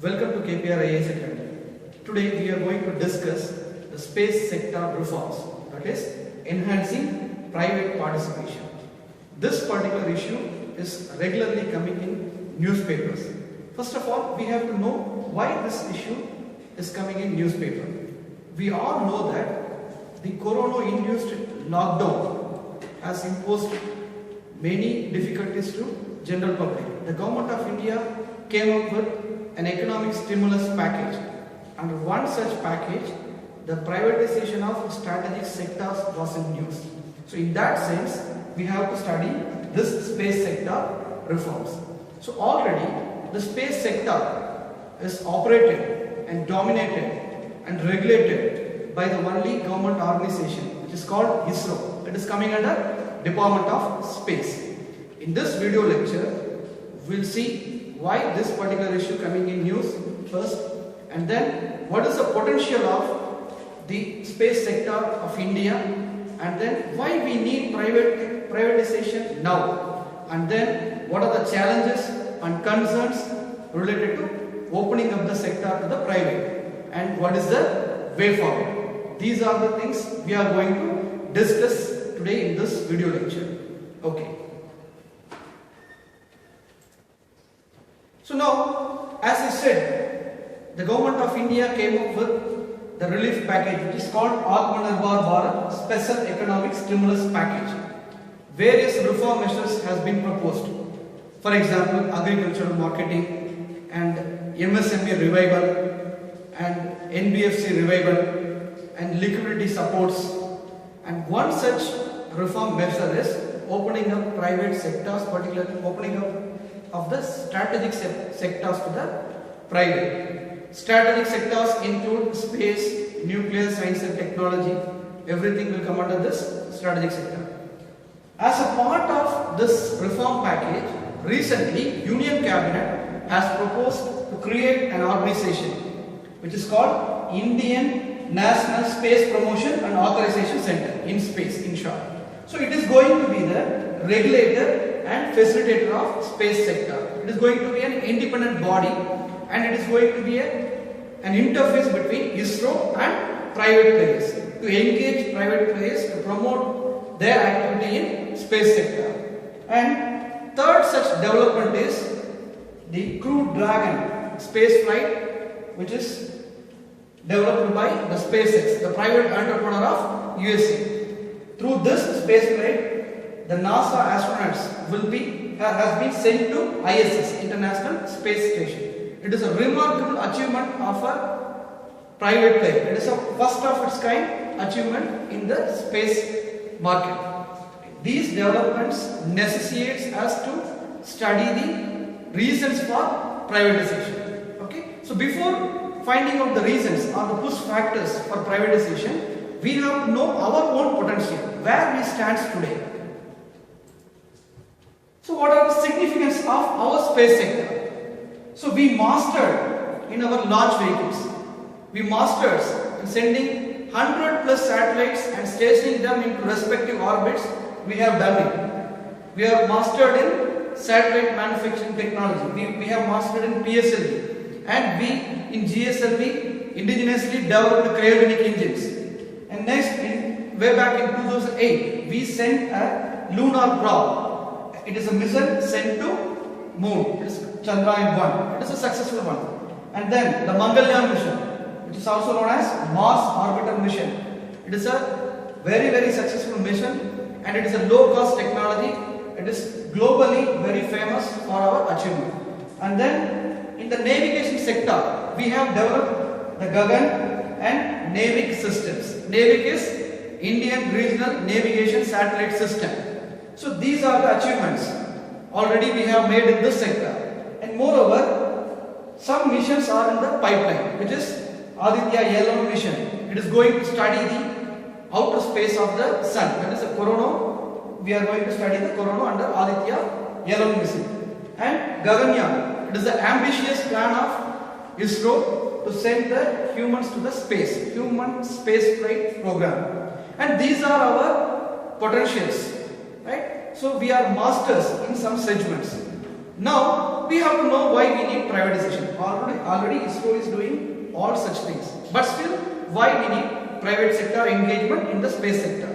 Welcome to KPR IAS Academy. Today we are going to discuss the space sector reforms, that is enhancing private participation. This particular issue is regularly coming in newspapers. First of all, we have to know why this issue is coming in newspaper. We all know that the corona-induced lockdown has imposed many difficulties to general public. The government of India came up with an economic stimulus package. Under one such package, the privatization of strategic sectors was in news. So in that sense, we have to study this space sector reforms. So already the space sector is operated and dominated and regulated by the only government organization, which is called ISRO. It is coming under Department of Space. In this video lecture, we will see why this particular issue coming in news first, and then what is the potential of the space sector of India, and then why we need privatization now, and then what are the challenges and concerns related to opening up the sector to the private, and what is the way forward. These are the things we are going to discuss today in this video lecture. Okay. So now, as I said, the government of India came up with the relief package, which is called Atmanirbhar Bharat Special Economic Stimulus Package. Various reform measures has been proposed. For example, agricultural marketing and MSME revival and NBFC revival and liquidity supports. And one such reform measure is opening up private sectors, particularly opening up of the strategic sectors to the private. Strategic sectors include space, nuclear science and technology. Everything will come under this strategic sector. As a part of this reform package, recently Union Cabinet has proposed to create an organization which is called Indian National Space Promotion and Authorization Center, in space in short. So it is going to be the regulator and facilitator of space sector. It is going to be an independent body, and it is going to be an interface between ISRO and private players, to engage private players to promote their activity in space sector. And third such development is the Crew Dragon space flight, which is developed by the SpaceX, the private entrepreneur of USA. Through this space flight, the NASA astronauts has been sent to ISS, International Space Station. It is a remarkable achievement of a private player. It is a first of its kind achievement in the space market. These developments necessitates us to study the reasons for privatization. Okay? So before finding out the reasons or the push factors for privatization, we have to know our own potential, where we stand today. So what are the significance of our space sector? So we mastered in our launch vehicles. We mastered in sending 100 plus satellites and stationing them into respective orbits. We have done it. We have mastered in satellite manufacturing technology. We have mastered in PSLV. And we in GSLV indigenously developed cryogenic engines. And next, way back in 2008, we sent a lunar probe. It is a mission sent to moon. It is Chandrayaan-1. It is a successful one. And then the Mangalyaan mission, which is also known as Mars Orbiter mission. It is a very, very successful mission, and it is a low-cost technology. It is globally very famous for our achievement. And then in the navigation sector, we have developed the Gagan and NAVIC systems. NAVIC is Indian Regional Navigation Satellite System. So these are the achievements already we have made in this sector. And moreover, some missions are in the pipeline, which is Aditya L1 mission. It is going to study the outer space of the sun. That is the Corona. We are going to study the Corona under Aditya L1 mission. And Gaganyaan. It is the ambitious plan of ISRO to send the humans to the space. Human space flight program. And these are our potentials. Right? So we are masters in some segments. Now we have to know why we need privatization. Already ISRO is doing all such things, but still why we need private sector engagement in the space sector?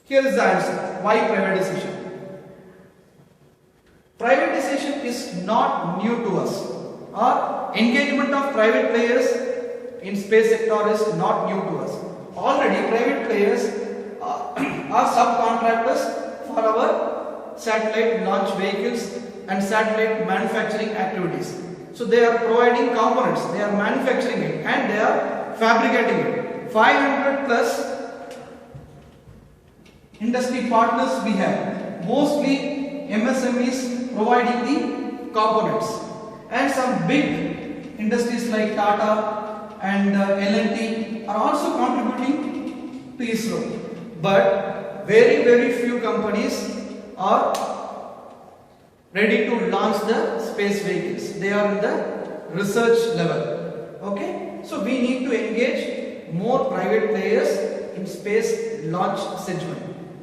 Here is the answer. Why privatization? Privatization is not new to us. Our engagement of private players in space sector is not new to us. Already private players are subcontractors for our satellite launch vehicles and satellite manufacturing activities. So they are providing components, they are manufacturing it and they are fabricating it. 500 plus industry partners we have, mostly MSMEs providing the components, and some big industries like Tata and L&T are also contributing to ISRO. But very few companies are ready to launch the space vehicles. They are in the research level. Okay, so we need to engage more private players in space launch segment.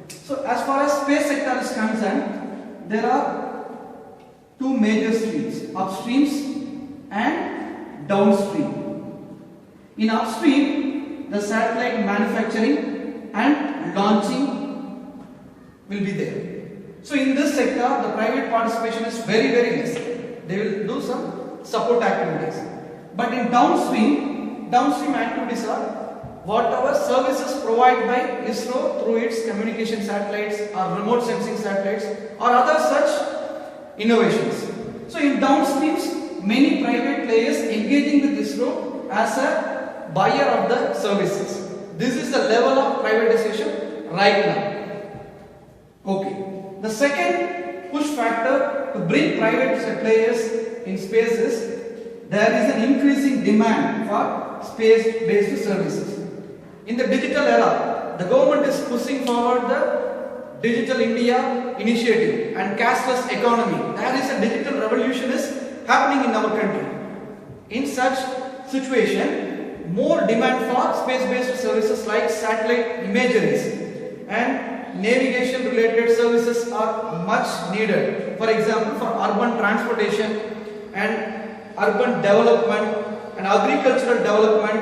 So as far as space sector is concerned, there are two major streams, upstreams and downstream. In upstream, the satellite manufacturing and launching will be there. So in this sector, the private participation is very less. They will do some support activities. But in downstream activities are whatever services provided by ISRO through its communication satellites or remote sensing satellites or other such innovations. So in downstreams, many private players engaging with ISRO as a buyer of the services. This is the level of privatization right now. Okay. The second push factor to bring private players in space is there is an increasing demand for space-based services. In the digital era, the government is pushing forward the Digital India initiative and cashless economy. There is a digital revolution is happening in our country. In such situation, more demand for space-based services like satellite imageries and navigation related services are much needed. For example, for urban transportation and urban development and agricultural development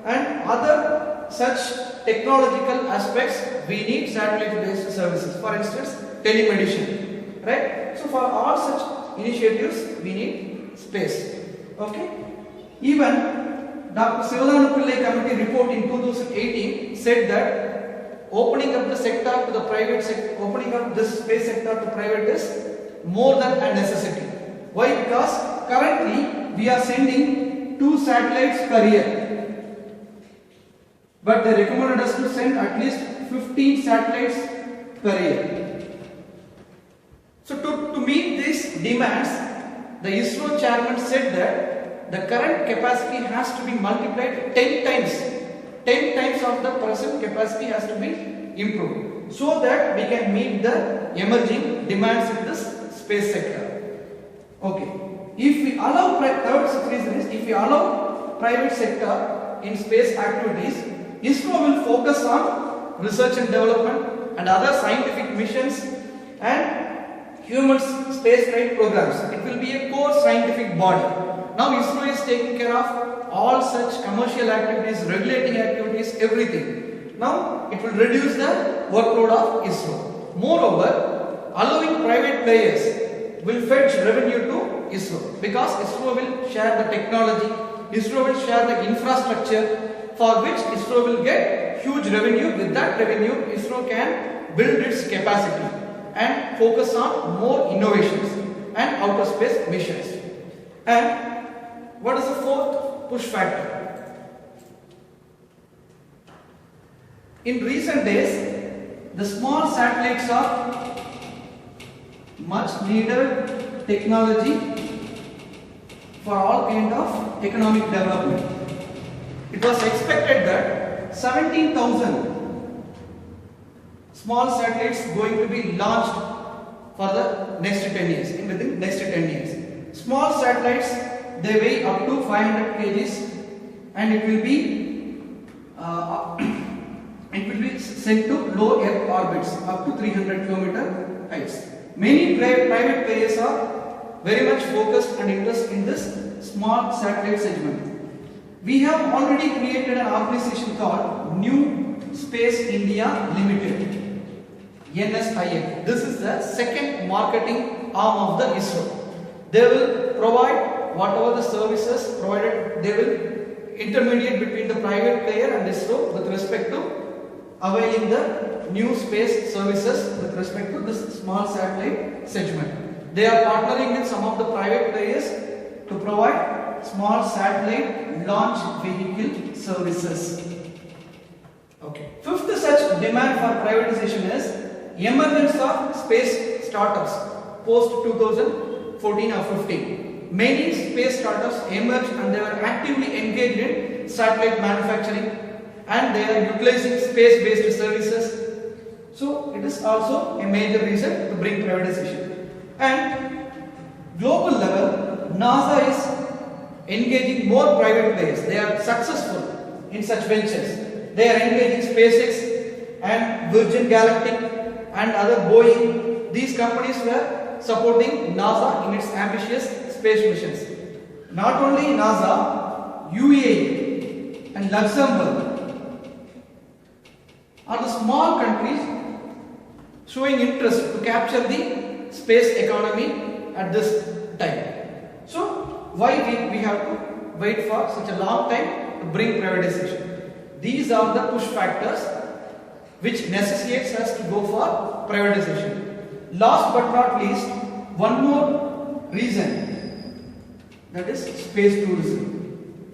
and other such technological aspects, we need satellite based services. For instance, telemedicine, right? So for all such initiatives, we need space. Okay? Even Dr. Sivalanu Pillai Committee report in 2018 said that opening up the sector to the private sector, opening up this space sector to private is more than a necessity. Why? Because currently we are sending 2 satellites per year. But they recommended us to send at least 15 satellites per year. So to meet these demands, the ISRO chairman said that the current capacity has to be multiplied 10 times. 10 times of the present capacity has to be improved so that we can meet the emerging demands in this space sector. Okay. If we allow private sector in space activities, ISRO will focus on research and development and other scientific missions and human spaceflight programs. It will be a core scientific body. Now ISRO is taking care of all such commercial activities, regulating activities, everything. Now it will reduce the workload of ISRO. Moreover, allowing private players will fetch revenue to ISRO because ISRO will share the technology, ISRO will share the infrastructure, for which ISRO will get huge revenue. With that revenue, ISRO can build its capacity and focus on more innovations and outer space missions. And what is the fourth push factor? In recent days, the small satellites are much needed technology for all kind of economic development. It was expected that 17,000 small satellites going to be launched for the next 10 years, within next 10 years. Small satellites, they weigh up to 500 kgs and it will be sent to low Earth orbits up to 300 km heights. Many private players are very much focused and interested in this small satellite segment. We have already created an organization called New Space India Limited, NSIL. This is the second marketing arm of the ISRO. They will provide whatever the services provided, they will intermediate between the private player and ISRO with respect to availing the new space services with respect to this small satellite segment. They are partnering with some of the private players to provide small satellite launch vehicle services. Okay. Fifth such demand for privatization is emergence of space startups post 2014 or 15. Many space startups emerged and they were actively engaged in satellite manufacturing and they are utilizing space-based services. So it is also a major reason to bring privatization. And global level, NASA is engaging more private players. They are successful in such ventures. They are engaging SpaceX and Virgin Galactic and other Boeing. These companies were supporting NASA in its ambitious space missions. Not only NASA, UAE and Luxembourg are the small countries showing interest to capture the space economy at this time. So why we have to wait for such a long time to bring privatization? These are the push factors which necessitates us to go for privatization. Last but not least, one more reason, that is space tourism.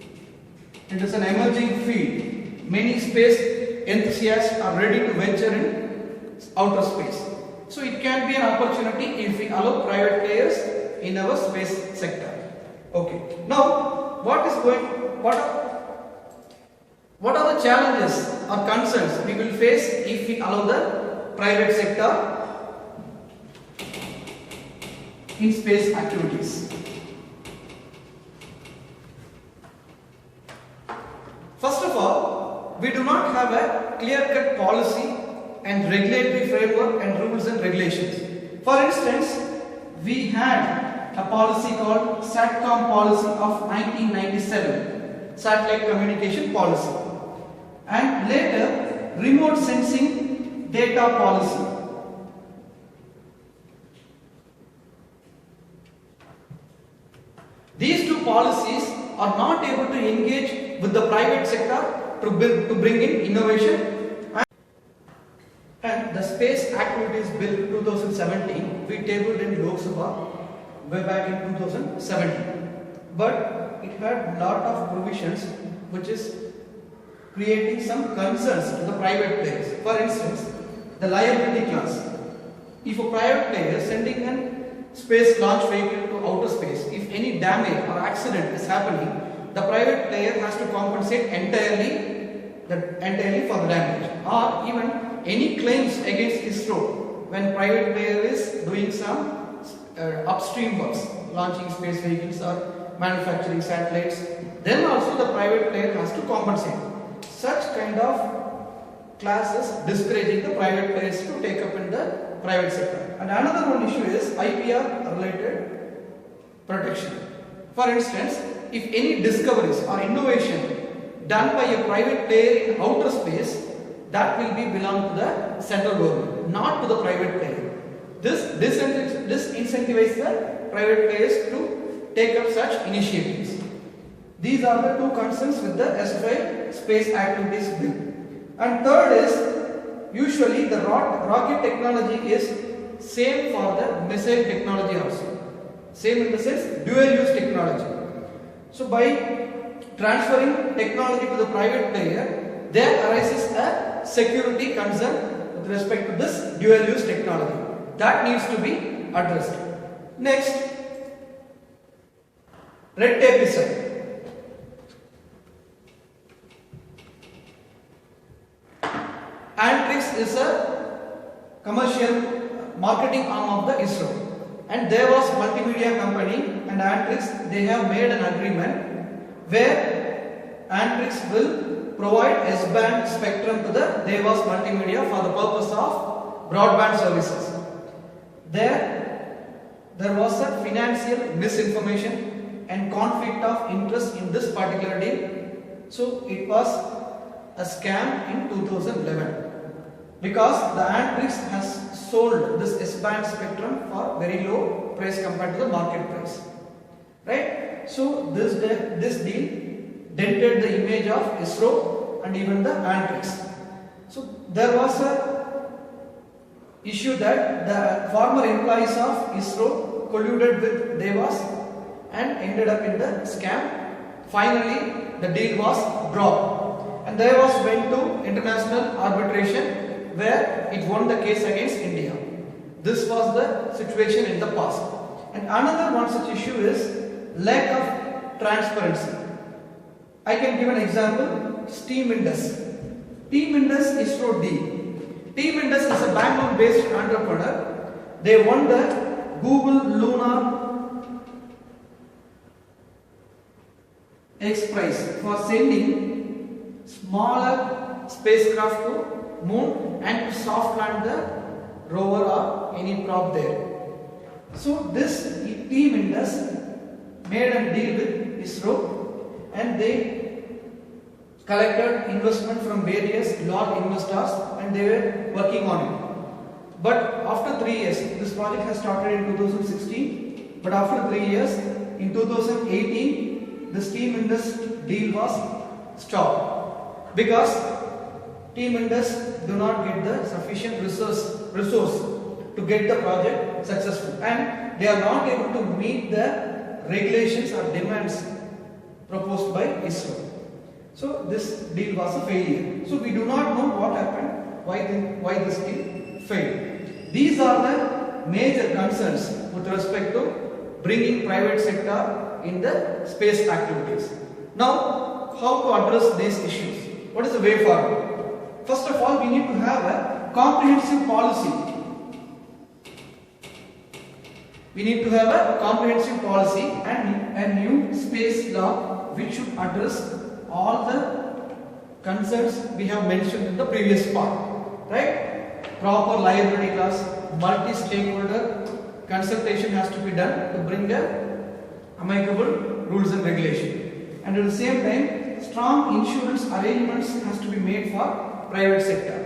It is an emerging field. Many space enthusiasts are ready to venture in outer space. So it can be an opportunity if we allow private players in our space sector. Okay. Now, what are the challenges or concerns we will face if we allow the private sector in space activities? First of all, we do not have a clear-cut policy and regulatory framework and rules and regulations. For instance, we had a policy called SATCOM policy of 1997, Satellite Communication Policy, and later Remote Sensing Data Policy. These two policies are not able to engage with the private sector to bring in innovation. And the Space Activities Bill 2017 we tabled in Lok Sabha way back in 2017. But it had lot of provisions which is creating some concerns to the private players. For instance, the liability clause. If a private player sending a space launch vehicle to outer space, if any damage or accident is happening, the private player has to compensate entirely for the damage, or even any claims against ISRO when private player is doing some upstream works, launching space vehicles or manufacturing satellites, then also the private player has to compensate. Such kind of classes discouraging the private players to take up in the private sector. And another one issue is IPR related protection. For instance, if any discoveries or innovation done by a private player in outer space, that will be belong to the central government, not to the private player. This incentivizes the private players to take up such initiatives. These are the two concerns with the SFI Space Activities Bill. And third is, usually the rocket technology is same for the missile technology also. Same in the sense, dual use technology. So by transferring technology to the private player, there arises a security concern with respect to this dual use technology. That needs to be addressed. Next, red tapeism. Antrix is a commercial marketing arm of the ISRO, and there was multimedia company and Antrix, they have made an agreement where Antrix will provide S-band spectrum to the Devas Multimedia for the purpose of broadband services. there was a financial misinformation and conflict of interest in this particular deal. So it was a scam in 2011 because the Antrix has sold this S-band spectrum for very low price compared to the market price, right? So this deal dented the image of ISRO and even the Antrix. So there was a issue that the former employees of ISRO colluded with Devas and ended up in the scam. Finally, the deal was dropped and Devas went to international arbitration where it won the case against India. This was the situation in the past. And another one such issue is lack of transparency. I can give an example. Team Indus. Team Indus ISRO deal. Team Indus is a Bangalore-based entrepreneur. They won the Google Lunar X Prize for sending smaller spacecraft to Moon and to soft land the rover or any prop there. So this Team Indus made a deal with ISRO and they collected investment from various large investors and they were working on it. But after 3 years, this project has started in 2016, but after 3 years, in 2018, this Team Indus deal was stopped because Team Indus do not get the sufficient resource to get the project successful and they are not able to meet the regulations or demands proposed by ISRO. So this deal was a failure. So we do not know what happened, why this deal failed. These are the major concerns with respect to bringing private sector in the space activities. Now, how to address these issues? What is the way forward? First of all, we need to have a comprehensive policy. We need to have a comprehensive policy and a new space law which should address all the concerns we have mentioned in the previous part, right? Proper liability clause, multi-stakeholder consultation has to be done to bring a amicable rules and regulation. And at the same time, strong insurance arrangements has to be made for private sector.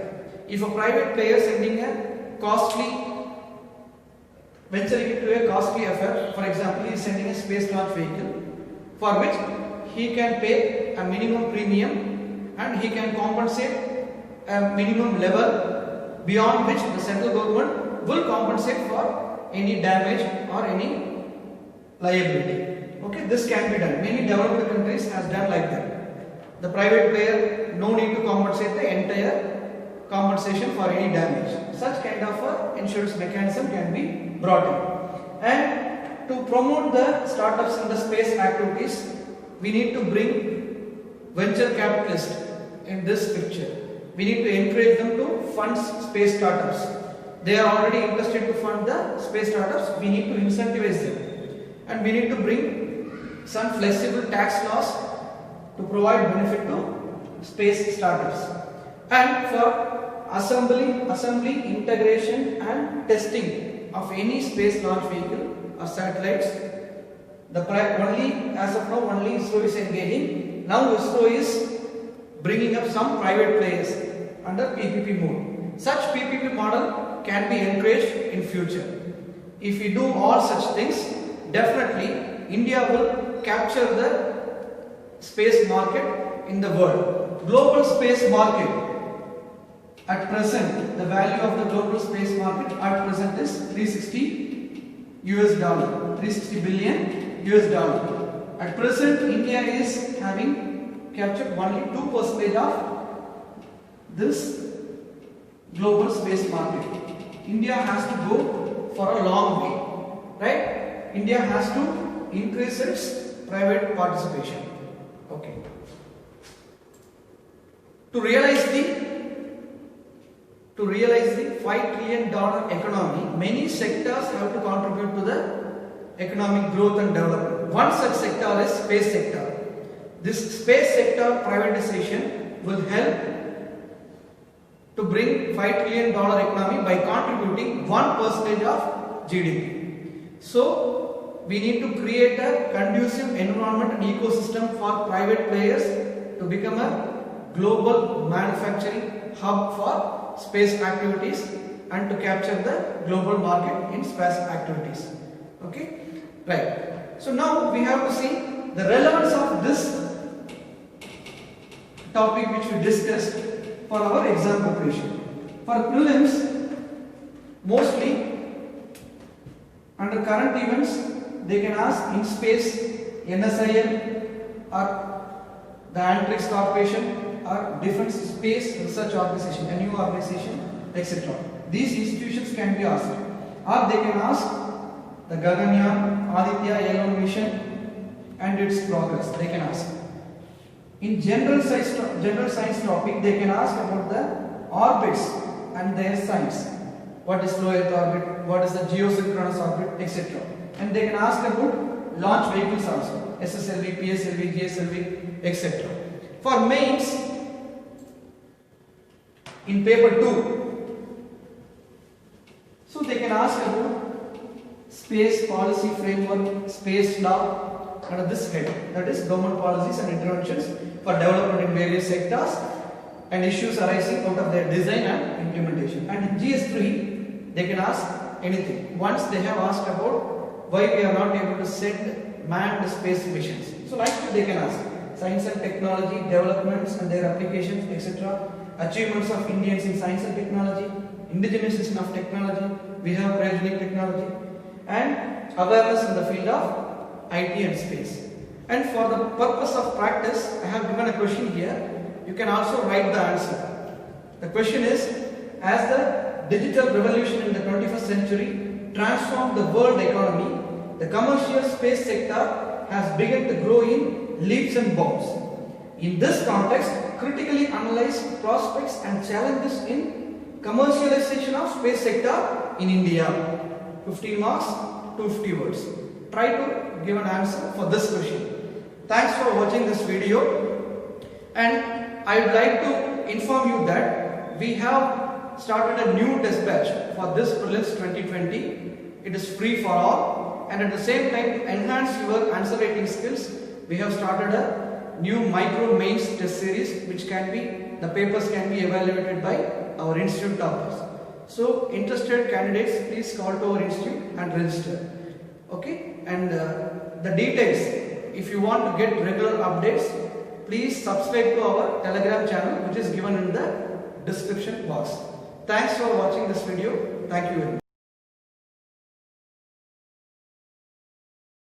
If a private player sending a costly, venturing into a costly affair, for example, he is sending a space launch vehicle for which he can pay a minimum premium and he can compensate a minimum level beyond which the central government will compensate for any damage or any liability. Okay, this can be done. Many developed countries has done like that. The private player no need to compensate the entire compensation for any damage. Such kind of a insurance mechanism can be brought in. And to promote the startups in the space activities, we need to bring venture capitalists in this picture. We need to encourage them to fund space startups. They are already interested to fund the space startups. We need to incentivize them. And we need to bring some flexible tax laws to provide benefit to space startups. And for assembly, integration and testing of any space launch vehicle or satellites, as of now only ISRO is engaging. Now ISRO is bringing up some private players under PPP mode. Such PPP model can be encouraged in future. If we do all such things, definitely India will capture the space market in the world. Global space market at present, the value of the global space market at present is $360 billion US dollar. At present, India is having captured only 2% of this global space market. India has to go for a long way, right? India has to increase its private participation. Okay. To realize the $5 trillion economy, many sectors have to contribute to the economic growth and development. One such sector is space sector. This space sector privatization will help to bring $5 trillion economy by contributing 1% of GDP. So we need to create a conducive environment and ecosystem for private players to become a global manufacturing hub for space activities and to capture the global market in space activities. Okay, right. So now we have to see the relevance of this topic which we discussed for our exam preparation. For prelims, mostly under current events, they can ask in space, NSIL or the Antrix Corporation or Defense Space Research Organization, a new organization, etc. These institutions can be asked, or they can ask the Gaganyaan, Aditya L1 mission and its progress. They can ask. In general science topic, they can ask about the orbits and their signs. What is low Earth orbit? What is the geosynchronous orbit, etc. And they can ask about launch vehicles also, SSLV, PSLV, GSLV, etc. For mains, in paper 2, so they can ask about space policy framework, space law under this head, that is government policies and interventions for development in various sectors and issues arising out of their design and implementation. And in GS3, they can ask anything. Once they have asked about why we are not able to send manned space missions. So like they can ask science and technology, developments and their applications, etc. Achievements of Indians in science and technology, indigenization of technology, we have cryogenic technology, and awareness in the field of IT and space. And for the purpose of practice, I have given a question here. You can also write the answer. The question is, as the digital revolution in the 21st century transformed the world economy, the commercial space sector has begun to grow in leaps and bounds. In this context, critically analyze prospects and challenges in commercialization of space sector in India. 15 marks, 250 words. Try to give an answer for this question. Thanks for watching this video, and I would like to inform you that we have started a new test batch for this prelims 2020. It is free for all, and at the same time to enhance your answer writing skills, we have started a new micro mains test series which can be, the papers can be evaluated by our institute toppers. So interested candidates, please call to our institute and register. Okay, and the details, if you want to get regular updates, please subscribe to our Telegram channel which is given in the description box. Thanks for watching this video. Thank you very much.